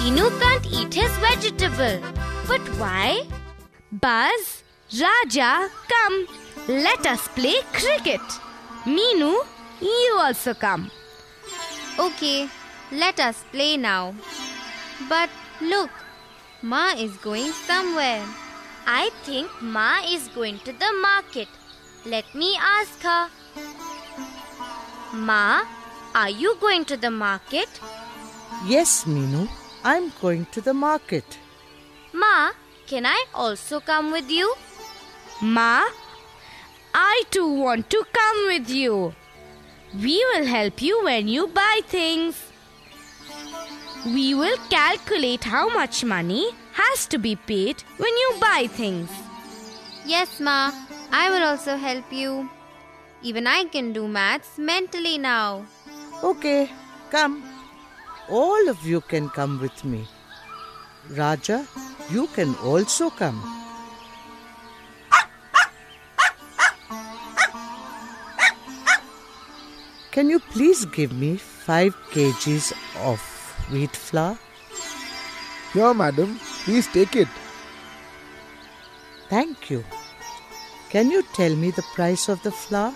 Chinu can't eat his vegetable. But why? Buzz, Raja, come. Let us play cricket. Meenu, you also come. Okay, let us play now. But look, Ma is going somewhere. I think Ma is going to the market. Let me ask her. Ma, are you going to the market? Yes, Meenu, I'm going to the market. Ma, can I also come with you? Ma, I too want to come with you. We will help you when you buy things. We will calculate how much money has to be paid when you buy things. Yes, Ma, I will also help you. Even I can do maths mentally now. Okay, come. All of you can come with me. Raja, you can also come. Can you please give me 5 kgs of wheat flour? Here, madam. Please take it. Thank you. Can you tell me the price of the flour?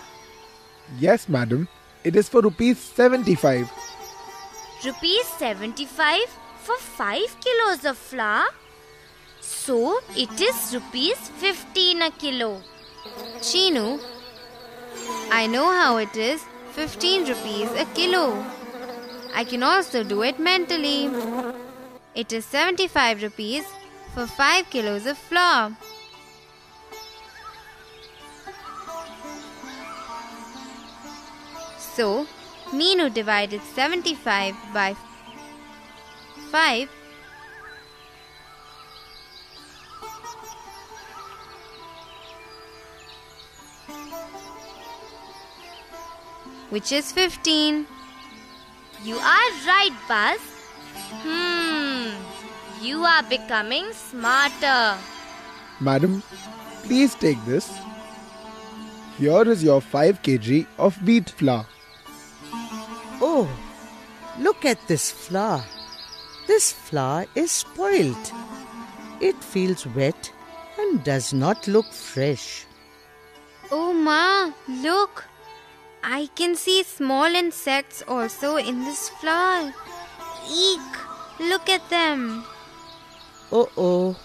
Yes, madam. It is for rupees 75. Rupees 75 for 5 kilos of flour? So it is rupees 15 a kilo. Chinu, I know how it is. 15 rupees a kilo. I can also do it mentally. It is 75 rupees for 5 kilos of flour. So, Meenu divided 75 by 5. Which is 15. You are right, Buzz. You are becoming smarter. Madam, please take this. Here is your 5 kg of wheat flour. Oh, look at this flour. This flour is spoiled. It feels wet and does not look fresh. Oh, Ma, look. I can see small insects also in this flour. Eek! Look at them. Oh,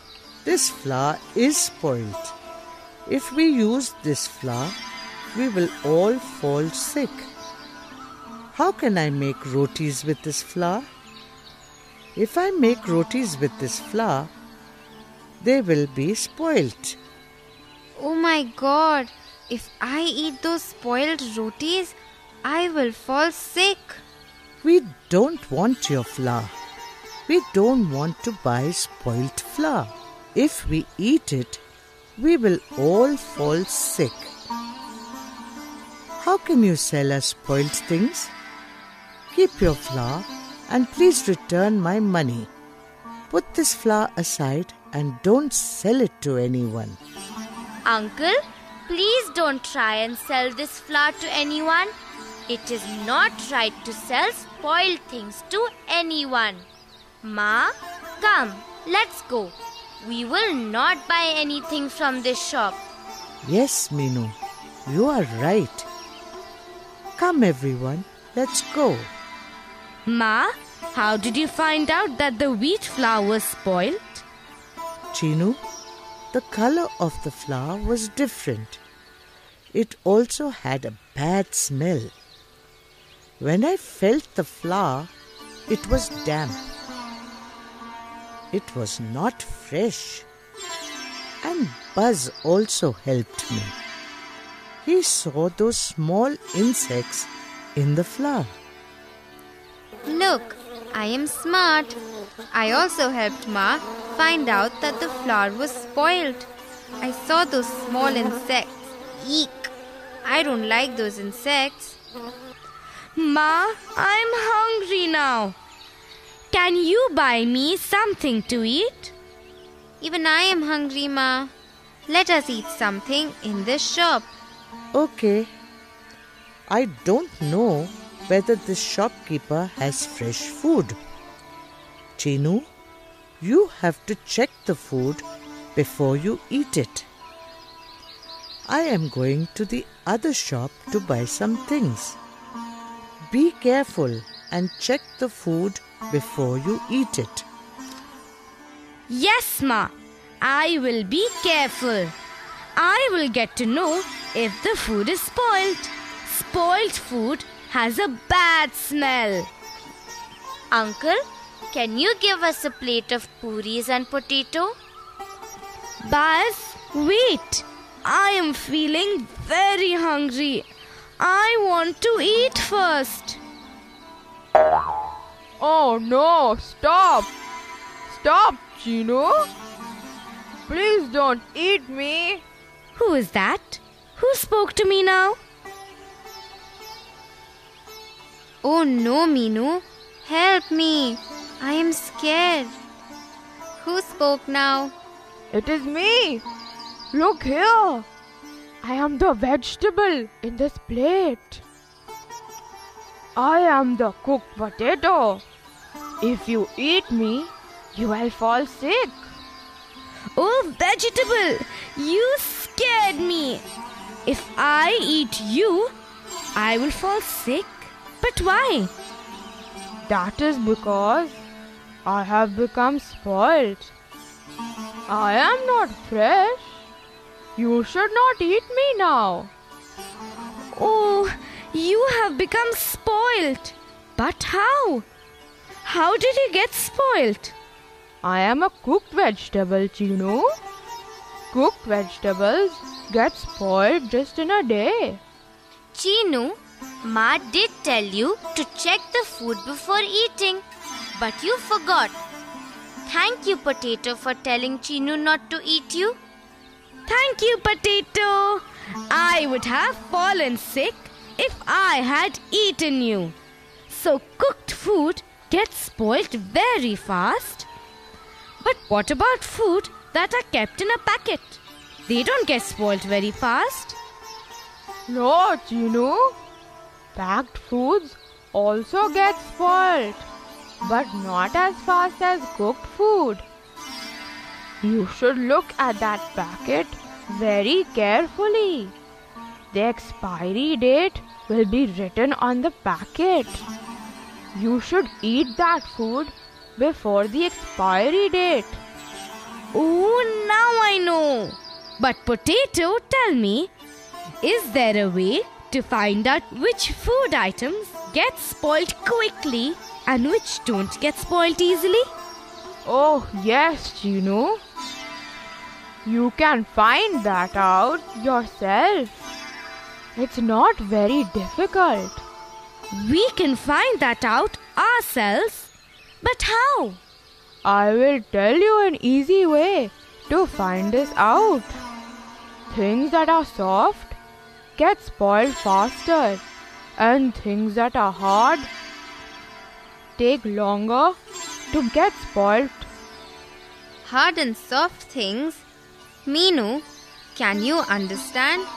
this flour is spoiled. If we use this flour, we will all fall sick. How can I make rotis with this flour? If I make rotis with this flour, they will be spoiled. Oh my God! If I eat those spoiled rotis, I will fall sick. We don't want your flour. We don't want to buy spoiled flour. If we eat it, we will all fall sick. How can you sell us spoiled things? Keep your flour and please return my money. Put this flour aside and don't sell it to anyone. Uncle, please don't try and sell this flour to anyone. It is not right to sell spoiled things to anyone. Ma, come, let's go. We will not buy anything from this shop. Yes, Meenu, you are right. Come everyone, let's go. Ma, how did you find out that the wheat flour was spoiled? Chinu, the color of the flour was different. It also had a bad smell. When I felt the flour, it was damp. It was not fresh. And Buzz also helped me. He saw those small insects in the flour. Look, I am smart. I also helped Ma find out that the flour was spoiled. I saw those small insects. Eek! I don't like those insects. Ma, I'm hungry now. Can you buy me something to eat? Even I am hungry, Ma. Let us eat something in this shop. Okay. I don't know whether this shopkeeper has fresh food. Chinu, You have to check the food before you eat it. I am going to the other shop to buy some things. Be careful and check the food before you eat it. Yes, Ma. I will be careful. I will get to know if the food is spoiled. Spoiled food has a bad smell. Uncle, can you give us a plate of puris and potato? Buzz, wait. I am feeling very hungry. I want to eat first. Oh no, stop! Stop, Chino! Please don't eat me! Who is that? Who spoke to me now? Oh no, Meenu. Help me. I am scared. Who spoke now? It is me! Look here! I am the vegetable in this plate. I am the cooked potato. If you eat me, you will fall sick. Oh, vegetable! You scared me. If I eat you, I will fall sick. But why? That is because I have become spoiled. I am not fresh. You should not eat me now. Oh, you have become spoiled. But how? How did you get spoiled? I am a cooked vegetable, Chino. Cooked vegetables get spoiled just in a day. Chinu, Ma did tell you to check the food before eating, but you forgot. Thank you, Potato, for telling Chinu not to eat you. Thank you, Potato. I would have fallen sick if I had eaten you. So cooked food gets spoiled very fast. But what about food that are kept in a packet? They don't get spoiled very fast. No, Chino. Packed foods also get spoiled, but not as fast as cooked food. You should look at that packet very carefully. The expiry date will be written on the packet. You should eat that food before the expiry date. Oh, now I know. But Potato, tell me, is there a way to find out which food items get spoiled quickly and which don't get spoiled easily? Oh, yes, Chino. You can find that out yourself. It's not very difficult. We can find that out ourselves. But how? I will tell you an easy way to find this out. Things that are soft get spoiled faster, and things that are hard take longer to get spoiled. Hard and soft things. Meenu, can you understand?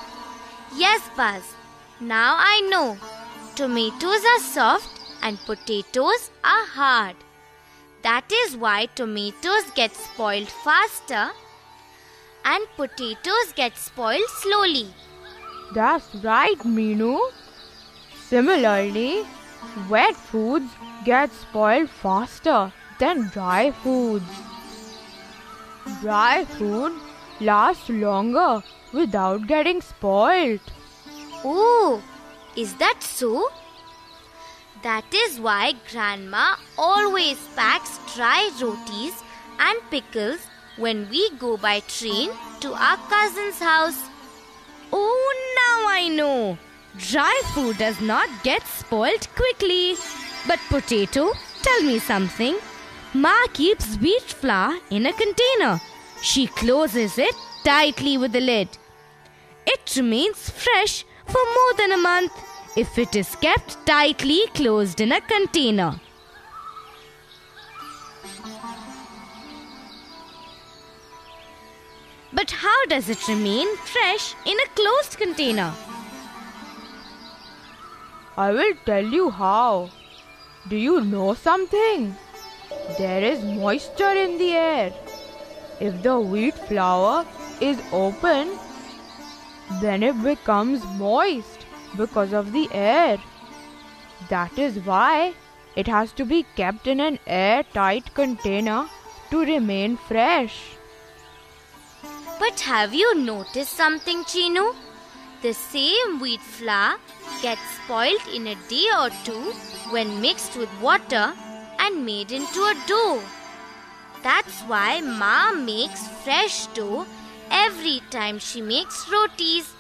Yes, Buzz. Now I know. Tomatoes are soft and potatoes are hard. That is why tomatoes get spoiled faster and potatoes get spoiled slowly. That's right, Meenu. Similarly, wet foods get spoiled faster than dry foods. Dry food lasts longer without getting spoiled. Oh, is that so? That is why Grandma always packs dry rotis and pickles when we go by train to our cousin's house. Oh, now I know. Dry food does not get spoiled quickly. But Potato, tell me something. Ma keeps wheat flour in a container. She closes it tightly with the lid. It remains fresh for more than a month if it is kept tightly closed in a container. But how does it remain fresh in a closed container? I will tell you how. Do you know something? there is moisture in the air. If the wheat flour is open, then it becomes moist because of the air. That is why it has to be kept in an airtight container to remain fresh. But have you noticed something, Chinu? The same wheat flour gets spoiled in a day or two when mixed with water and made into a dough. That's why Ma makes fresh dough every time she makes rotis.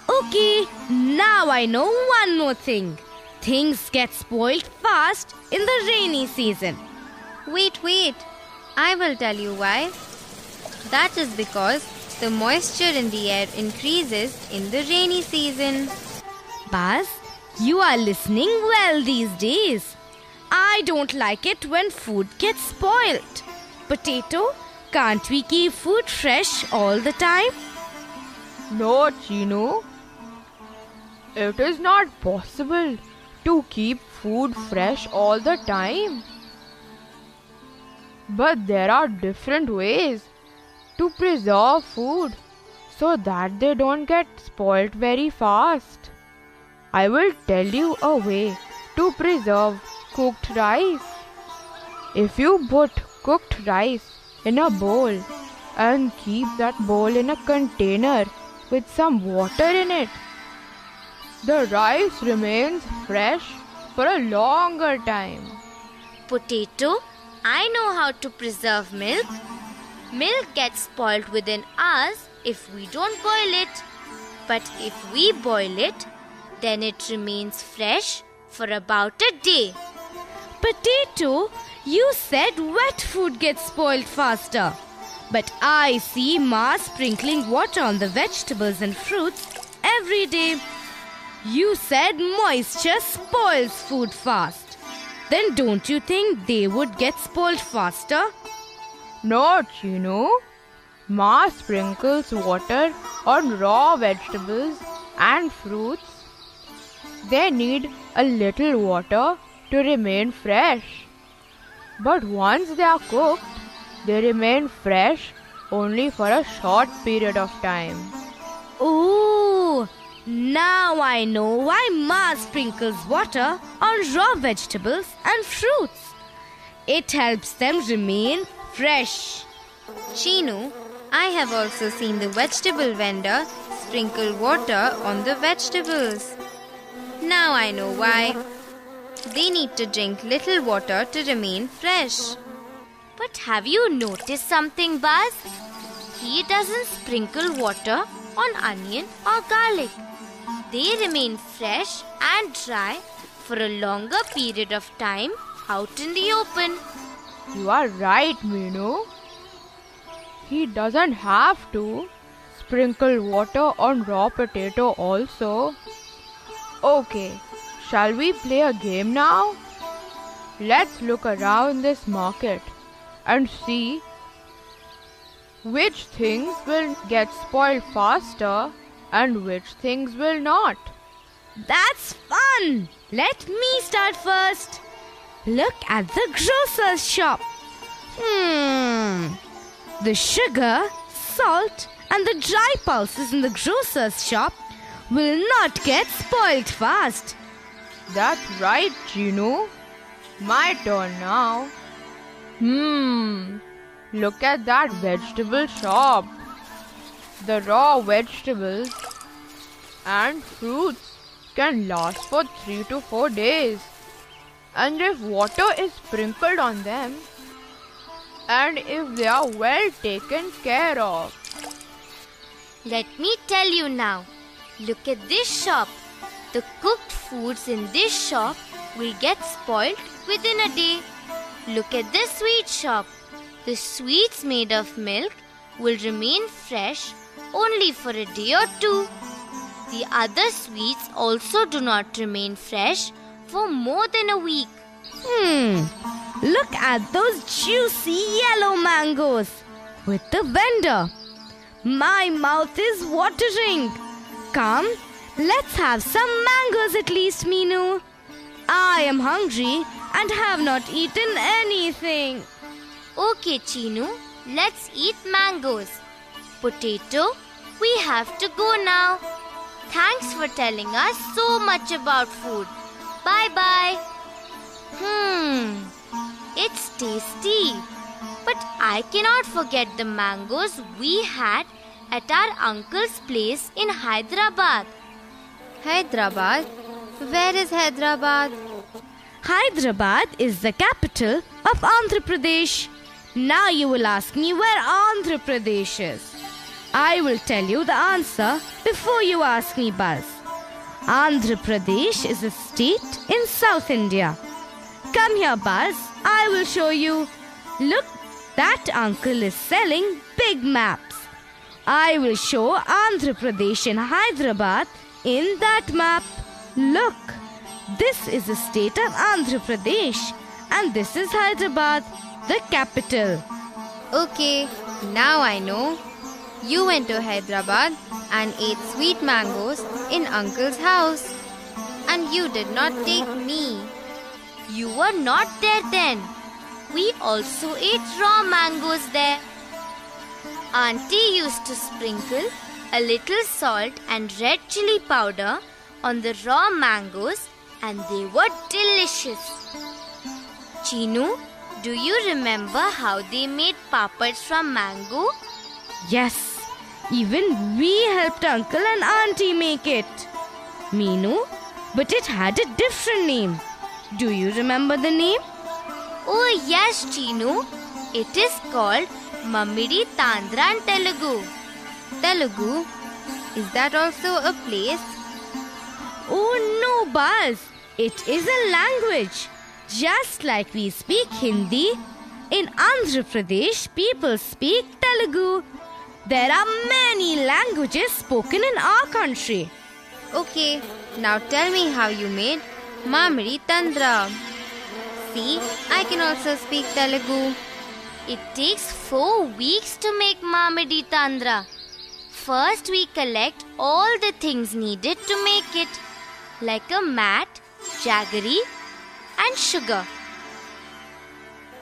Okay, now I know one more thing. Things get spoiled fast in the rainy season. Wait. I will tell you why. That is because the moisture in the air increases in the rainy season. Buzz, you are listening well these days. I don't like it when food gets spoiled. Potato, can't we keep food fresh all the time? No, Chinu. It is not possible to keep food fresh all the time. But there are different ways to preserve food so that they don't get spoiled very fast. I will tell you a way to preserve cooked rice. If you put cooked rice in a bowl and keep that bowl in a container with some water in it, the rice remains fresh for a longer time. Potato, I know how to preserve milk. Milk gets spoiled within hours if we don't boil it. But if we boil it, then it remains fresh for about a day. Potato, you said wet food gets spoiled faster. But I see Ma sprinkling water on the vegetables and fruits every day. You said moisture spoils food fast. Then don't you think they would get spoiled faster? No, Chinu. Ma sprinkles water on raw vegetables and fruits. They need a little water to remain fresh. But once they are cooked, they remain fresh only for a short period of time. Oh, now I know why Ma sprinkles water on raw vegetables and fruits. It helps them remain fresh. Chinu, I have also seen the vegetable vendor sprinkle water on the vegetables. Now I know why. They need to drink little water to remain fresh. But have you noticed something, Buzz? He doesn't sprinkle water on onion or garlic. They remain fresh and dry for a longer period of time out in the open. You are right, Meenu. He doesn't have to sprinkle water on raw potato also. Okay, shall we play a game now? Let's look around this market and see which things will get spoiled faster and which things will not. That's fun! Let me start first. Look at the grocer's shop. The sugar, salt and the dry pulses in the grocer's shop will not get spoiled fast. That's right, Chinu. My turn now. Look at that vegetable shop. The raw vegetables and fruits can last for 3 to 4 days. And if water is sprinkled on them, and if they are well taken care of. Let me tell you now. Look at this shop. The cooked foods in this shop will get spoiled within a day. Look at this sweet shop. The sweets made of milk will remain fresh only for a day or two. The other sweets also do not remain fresh for more than a week. Look at those juicy yellow mangoes with the vendor. My mouth is watering. Come, let's have some mangoes at least, Meenu. I am hungry and have not eaten anything. Okay, Chinu, let's eat mangoes. Potato, we have to go now. Thanks for telling us so much about food. Bye-bye. It's tasty. But I cannot forget the mangoes we had at our uncle's place in Hyderabad. Hyderabad? Where is Hyderabad? Hyderabad is the capital of Andhra Pradesh. Now you will ask me where Andhra Pradesh is. I will tell you the answer before you ask me, Buzz. Andhra Pradesh is a state in South India. Come here, Buzz. I will show you. Look, that uncle is selling big maps. I will show Andhra Pradesh and Hyderabad in that map. Look, this is the state of Andhra Pradesh and this is Hyderabad, the capital. Okay, now I know. You went to Hyderabad and ate sweet mangoes in Uncle's house. And you did not take me. You were not there then. We also ate raw mangoes there. Auntie used to sprinkle a little salt and red chili powder on the raw mangoes and they were delicious. Chinu, do you remember how they made papads from mango? Yes, even we helped uncle and auntie make it. Meenu, but it had a different name. Do you remember the name? Oh yes, Chinu. It is called Mammidi Tandra in Telugu. Telugu? Is that also a place? Oh no, Buzz. It is a language. Just like we speak Hindi, in Andhra Pradesh people speak Telugu. There are many languages spoken in our country. Okay, now tell me how you made Mammidi Tandra. See, I can also speak Telugu. It takes 4 weeks to make Mammidi Tandra. First we collect all the things needed to make it, like a mat, jaggery and sugar.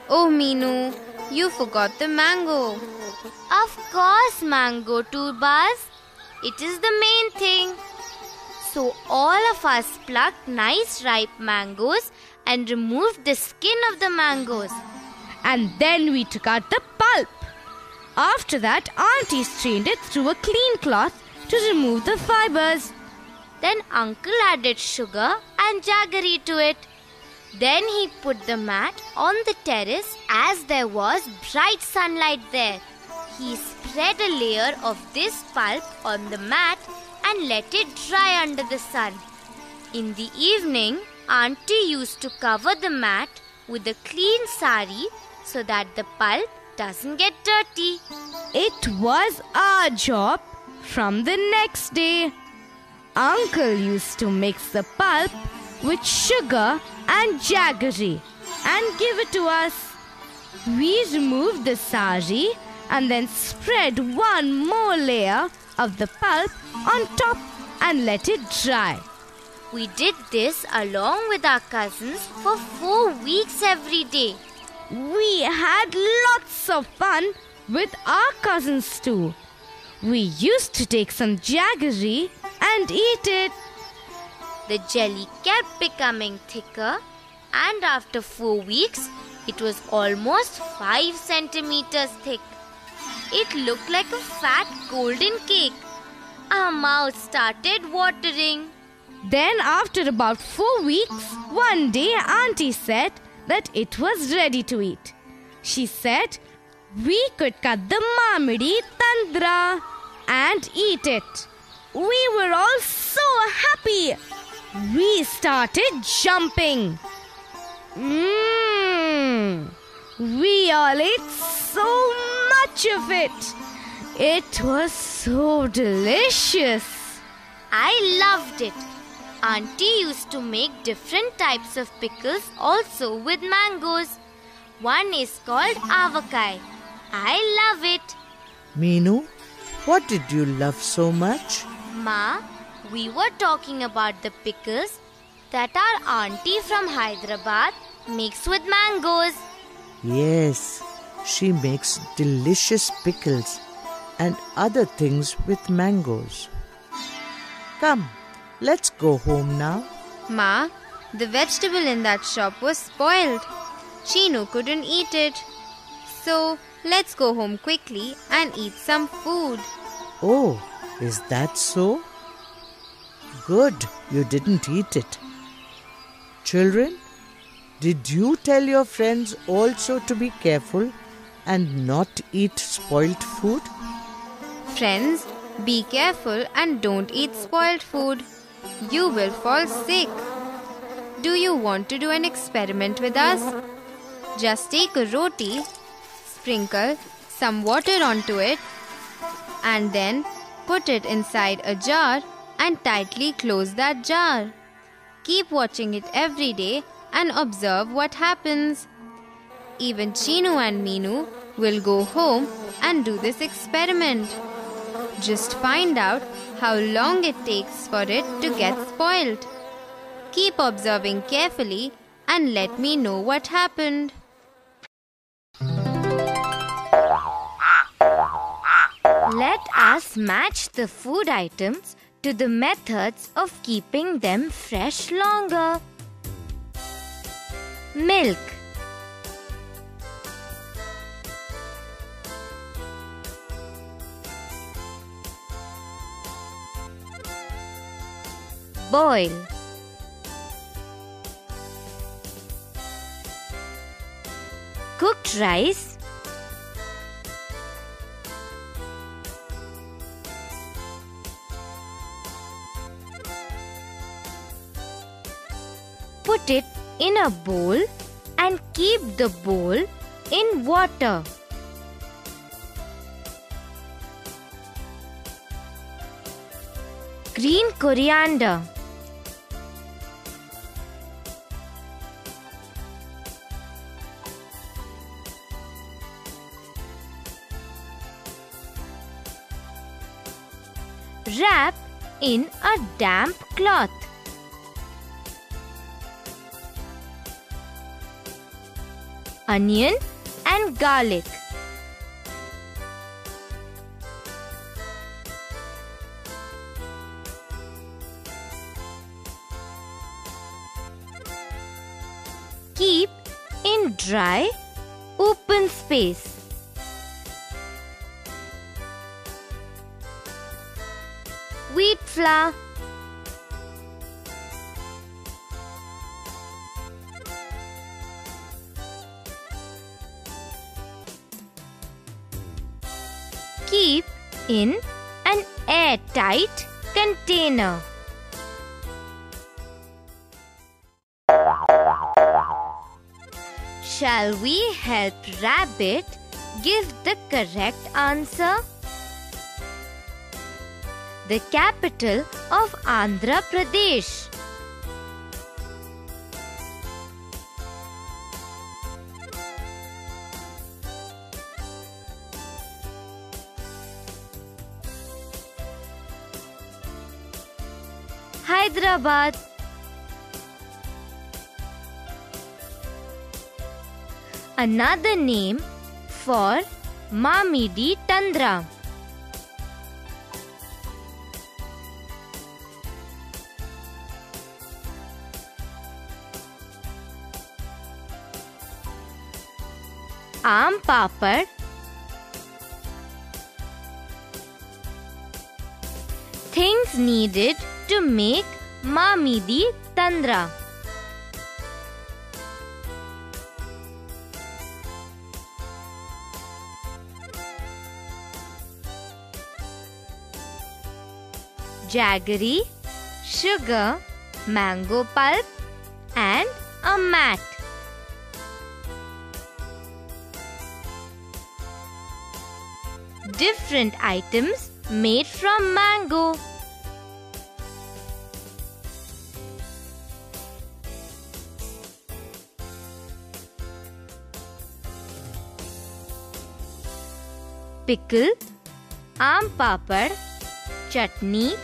Oh Meenu, you forgot the mango. Of course mango too, Buzz. It is the main thing. So all of us plucked nice ripe mangoes and removed the skin of the mangoes. And then we took out the pulp. After that, auntie strained it through a clean cloth to remove the fibers. Then uncle added sugar and jaggery to it. Then he put the mat on the terrace as there was bright sunlight there. He spread a layer of this pulp on the mat and let it dry under the sun. In the evening, auntie used to cover the mat with a clean sari so that the pulp doesn't get dirty. It was our job from the next day. Uncle used to mix the pulp with sugar and jaggery and give it to us. We removed the sari and then spread one more layer of the pulp on top and let it dry. We did this along with our cousins for 4 weeks every day. We had lots of fun with our cousins too. We used to take some jaggery and eat it. The jelly kept becoming thicker and after 4 weeks, it was almost 5 centimeters thick. It looked like a fat golden cake. Our mouths started watering. Then after about 4 weeks, one day auntie said that it was ready to eat. She said we could cut the Mammidi Tandra and eat it. We were all so happy. We started jumping. We all ate so much of it. It was so delicious. I loved it. Auntie used to make different types of pickles also with mangoes. One is called avakai. I love it. Meenu, what did you love so much? Ma, we were talking about the pickles that our auntie from Hyderabad makes with mangoes. Yes, she makes delicious pickles and other things with mangoes. Come, let's go home now. Ma, the vegetable in that shop was spoiled. Chinu couldn't eat it. So, let's go home quickly and eat some food. Oh, is that so? Good, you didn't eat it. Children, did you tell your friends also to be careful and not eat spoilt food? Friends, be careful and don't eat spoiled food. You will fall sick. Do you want to do an experiment with us? Just take a roti, sprinkle some water onto it, and then put it inside a jar and tightly close that jar. Keep watching it every day and observe what happens. Even Chinu and Meenu will go home and do this experiment. Just find out how long it takes for it to get spoiled. Keep observing carefully and let me know what happened. Let us match the food items to the methods of keeping them fresh longer. Milk. Boil. Cooked rice. Put it in a bowl and keep the bowl in water. Green coriander. Wrap in a damp cloth. Onion and garlic. Keep in dry, open space. Wheat flour. Keep in an airtight container. Shall we help Rabbit give the correct answer? The capital of Andhra Pradesh. Hyderabad. Another name for Mamidi Tundra. Aam papad. Things needed to make Mamidi Tundra. Jaggery, sugar, mango pulp and a mat. Different items made from mango. Pickle, aam papad, chutney,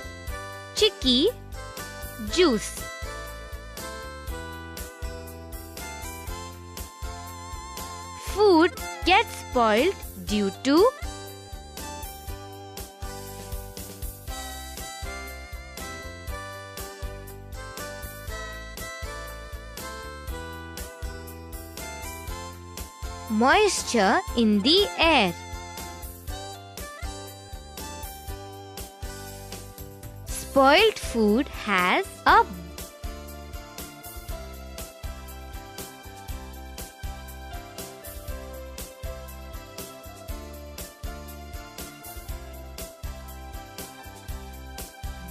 chikki, juice. get spoiled due to moisture in the air. Spoiled food has a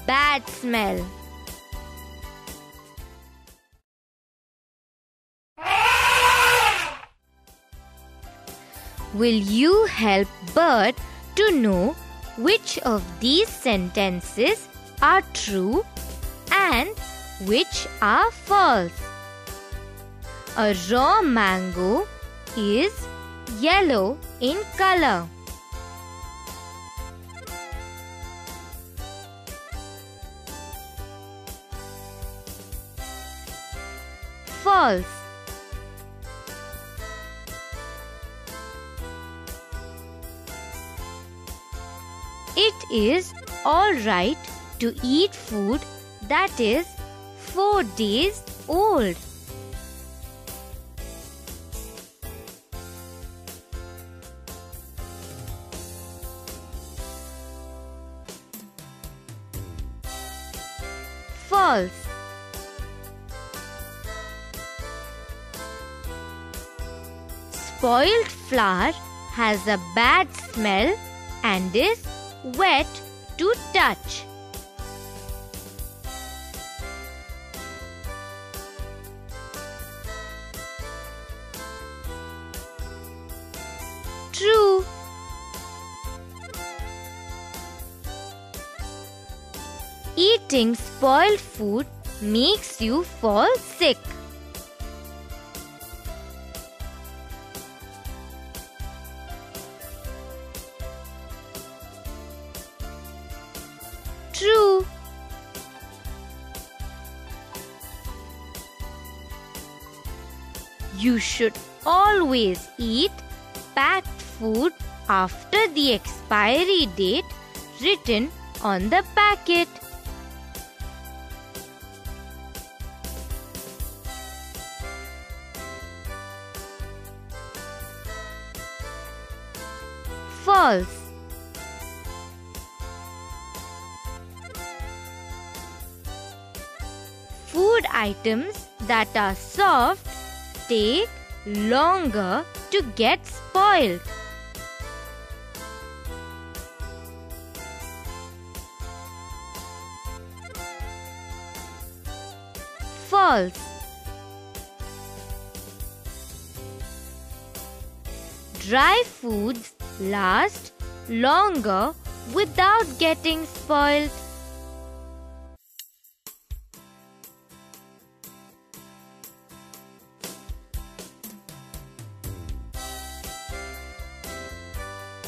bad smell. Will you help Bert to know which of these sentences are true and which are false? A raw mango is yellow in color. False. It is all right to eat food that is 4 days old. False. Spoiled flour has a bad smell and is wet to touch. True. Eating spoiled food makes you fall sick. True. You should always eat packed food after the expiry date written on the packet. False. Food items that are soft take longer to get spoiled. False. Dry foods last longer without getting spoiled.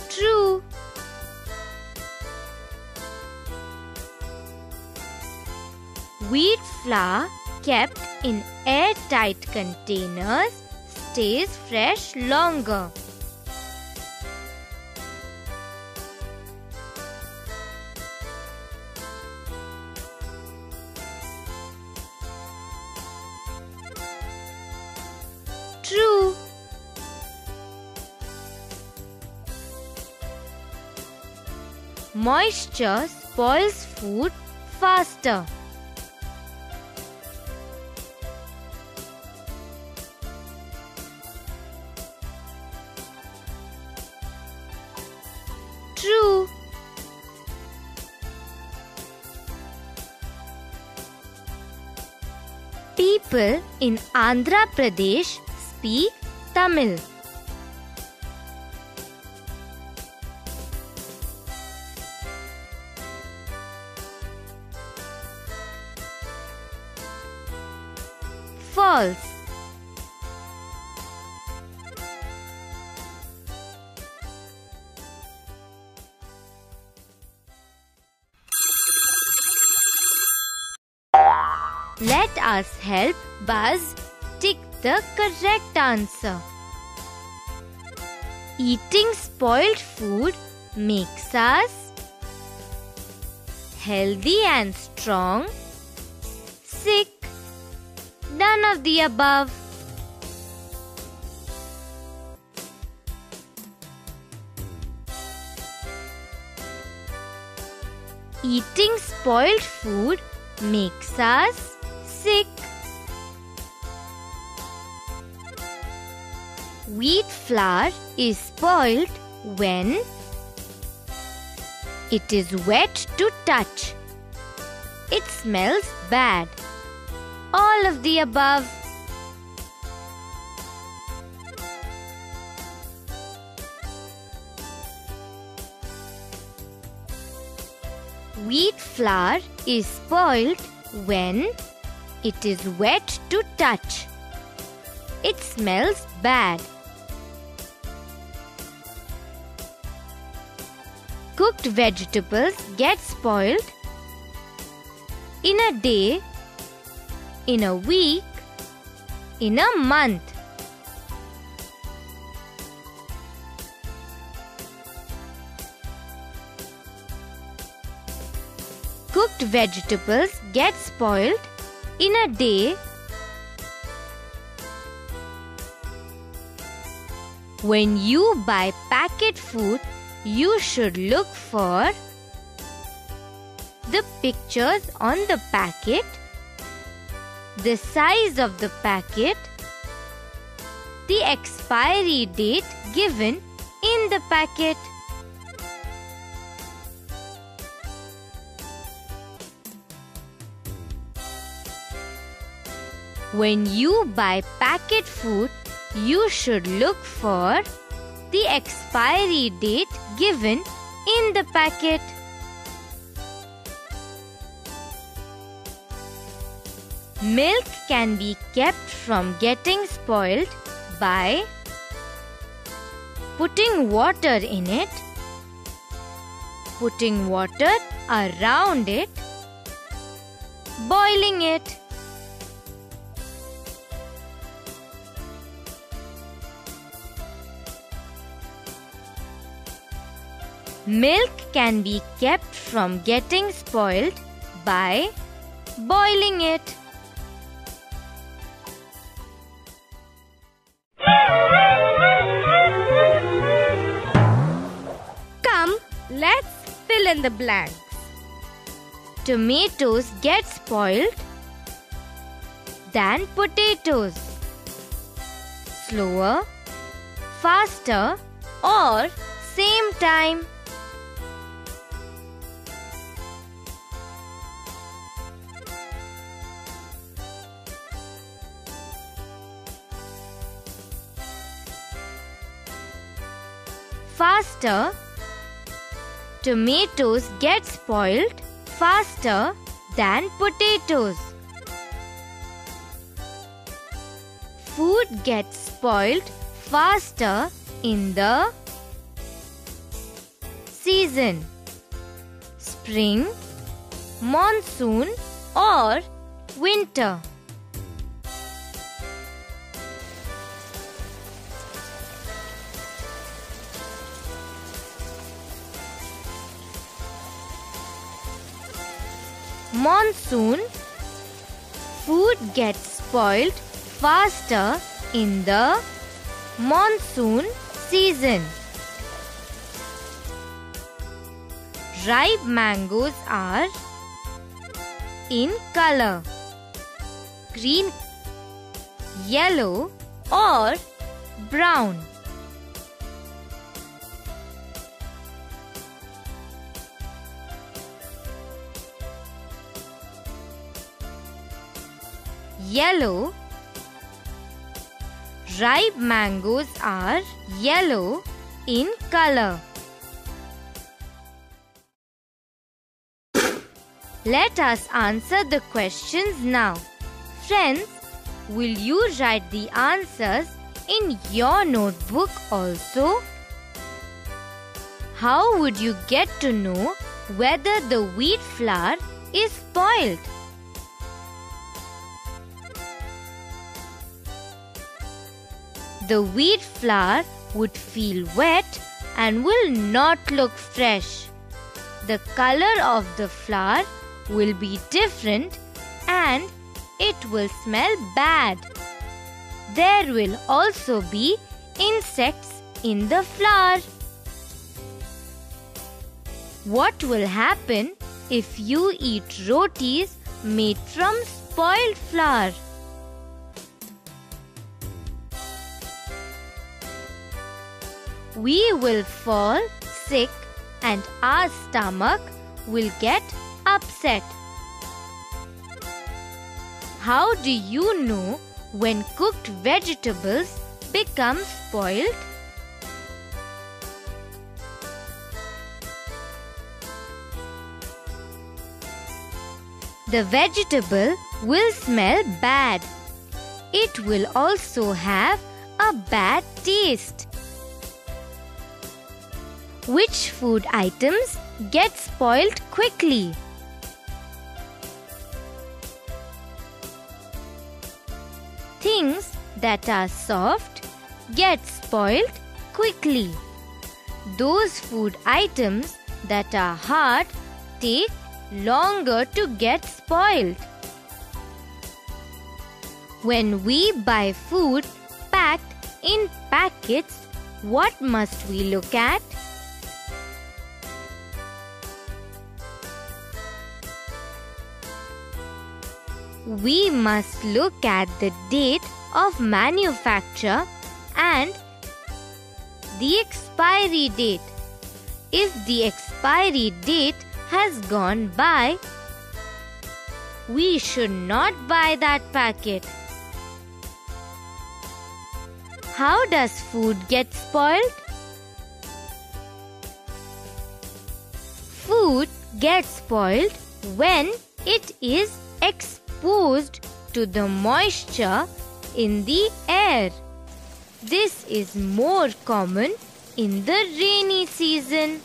True. Wheat flour kept in airtight containers stays fresh longer. True. Moisture spoils food faster. True. People in Andhra Pradesh speak Tamil. False. Let us help Buzz tick the correct answer. Eating spoiled food makes us healthy and strong, sick, none of the above. Eating spoiled food makes us sick. Wheat flour is spoiled when it is wet to touch. It smells bad. All of the above. Wheat flour is spoiled when it is wet to touch. It smells bad. Cooked vegetables get spoiled in a day, in a week, in a month. Cooked vegetables get spoiled in a day, when you buy packet food, you should look for the pictures on the packet, the size of the packet, the expiry date given in the packet. When you buy packet food, you should look for the expiry date given in the packet. Milk can be kept from getting spoiled by putting water in it, putting water around it, boiling it. Milk can be kept from getting spoiled by boiling it. Come, let's fill in the blanks. Tomatoes get spoiled than potatoes. Slower, faster, or same time. Faster. Tomatoes get spoiled faster than potatoes. Food gets spoiled faster in the season: spring, monsoon, or winter. Monsoon. Food gets spoiled faster in the monsoon season. Ripe mangoes are in color: green, yellow, or brown. Yellow. Ripe mangoes are yellow in color. Let us answer the questions now. Friends, will you write the answers in your notebook also? How would you get to know whether the wheat flour is spoiled? The wheat flour would feel wet and will not look fresh. The color of the flour will be different and it will smell bad. There will also be insects in the flour. What will happen if you eat rotis made from spoiled flour? We will fall sick and our stomach will get upset. How do you know when cooked vegetables become spoiled? The vegetable will smell bad. It will also have a bad taste. Which food items get spoiled quickly? Things that are soft get spoiled quickly. Those food items that are hard take longer to get spoiled. When we buy food packed in packets, what must we look at? We must look at the date of manufacture and the expiry date. If the expiry date has gone by, we should not buy that packet. How does food get spoiled? Food gets spoiled when it is exposed to the moisture in the air. This is more common in the rainy season.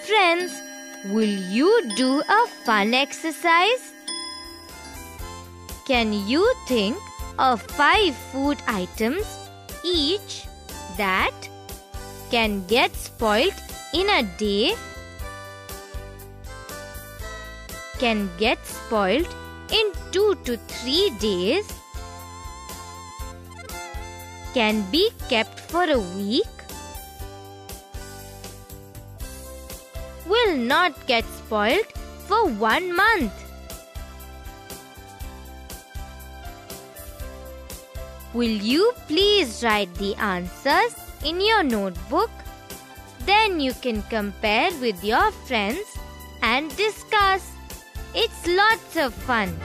Friends, will you do a fun exercise? Can you think of 5 food items each that can get spoiled in a day, can get spoiled in 2 to 3 days, can be kept for a week, will not get spoiled for 1 month? Will you please write the answers in your notebook? Then you can compare with your friends and discuss. It's lots of fun.